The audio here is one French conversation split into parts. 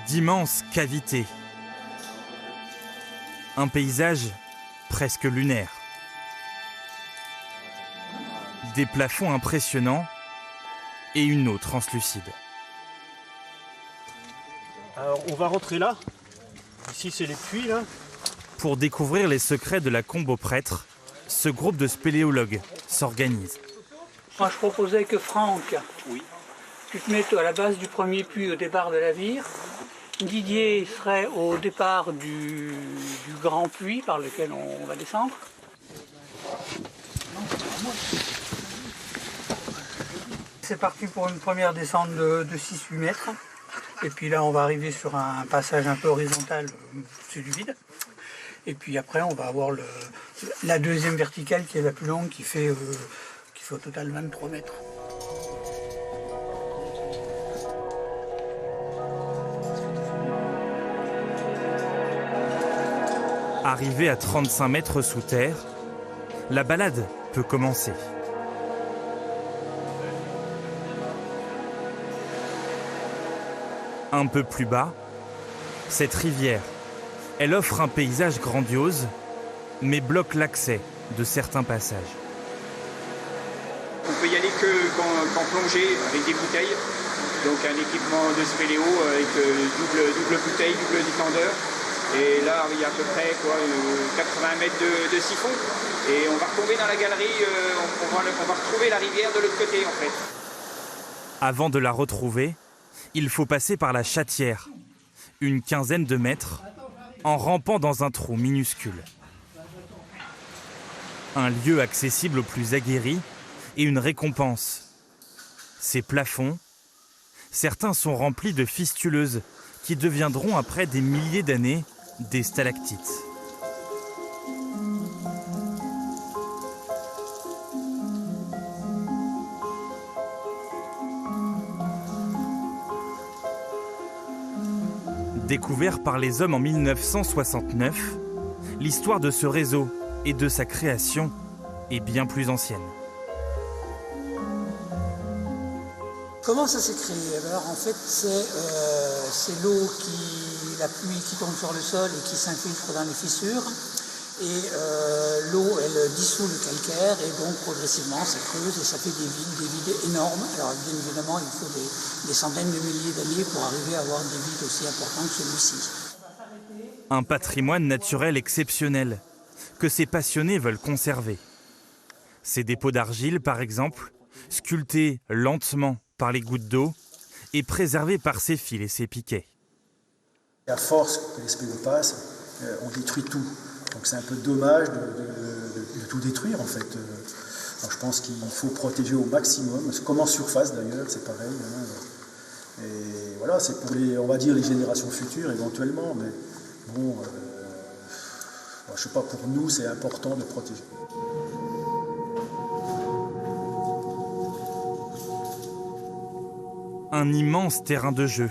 d'immenses cavités. Un paysage presque lunaire. Des plafonds impressionnants et une eau translucide. Alors on va rentrer là. Ici c'est les puits là. Pour découvrir les secrets de la combe aux prêtres, ce groupe de spéléologues s'organise. Moi je proposais que Franck, tu te mettes à la base du premier puits au départ de la vire. Didier serait au départ du grand puits par lequel on va descendre. C'est parti pour une première descente de 6-8 mètres. Et puis là, on va arriver sur un passage un peu horizontal, c'est du vide. Et puis après, on va avoir la deuxième verticale qui est la plus longue, qui fait au total 23 mètres. Arrivé à 35 mètres sous terre, la balade peut commencer. Un peu plus bas, cette rivière, elle offre un paysage grandiose, mais bloque l'accès de certains passages. On peut y aller qu'en plongée avec des bouteilles, donc un équipement de spéléo avec double bouteille, double détendeur. Et là, il y a à peu près 80 mètres de siphon. Et on va retomber dans la galerie, on va retrouver la rivière de l'autre côté en fait. Avant de la retrouver, il faut passer par la chatière, une quinzaine de mètres, en rampant dans un trou minuscule. Un lieu accessible aux plus aguerris et une récompense. Ces plafonds, certains sont remplis de fistuleuses qui deviendront après des milliers d'années des stalactites. Découvert par les hommes en 1969, l'histoire de ce réseau et de sa création est bien plus ancienne. Comment ça s'est créé? Alors en fait, c'est l'eau la pluie qui tombe sur le sol et qui s'infiltre dans les fissures. Et l'eau, elle dissout le calcaire et donc progressivement ça creuse et ça fait des vides énormes. Alors bien évidemment, il faut des centaines de milliers d'années pour arriver à avoir des vides aussi importants que celui-ci. Un patrimoine naturel exceptionnel que ces passionnés veulent conserver. Ces dépôts d'argile, par exemple, sculptés lentement par les gouttes d'eau et préservés par ses fils et ses piquets. À force que les spéléos passent, on détruit tout. Donc c'est un peu dommage de tout détruire en fait. Donc je pense qu'il faut protéger au maximum, comme en surface d'ailleurs, c'est pareil. Hein. Et voilà, c'est pour on va dire les générations futures éventuellement, mais bon, je sais pas, pour nous c'est important de protéger. Un immense terrain de jeu.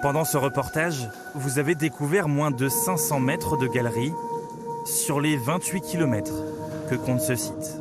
Pendant ce reportage, vous avez découvert moins de 500 mètres de galerie sur les 28 km que compte ce site.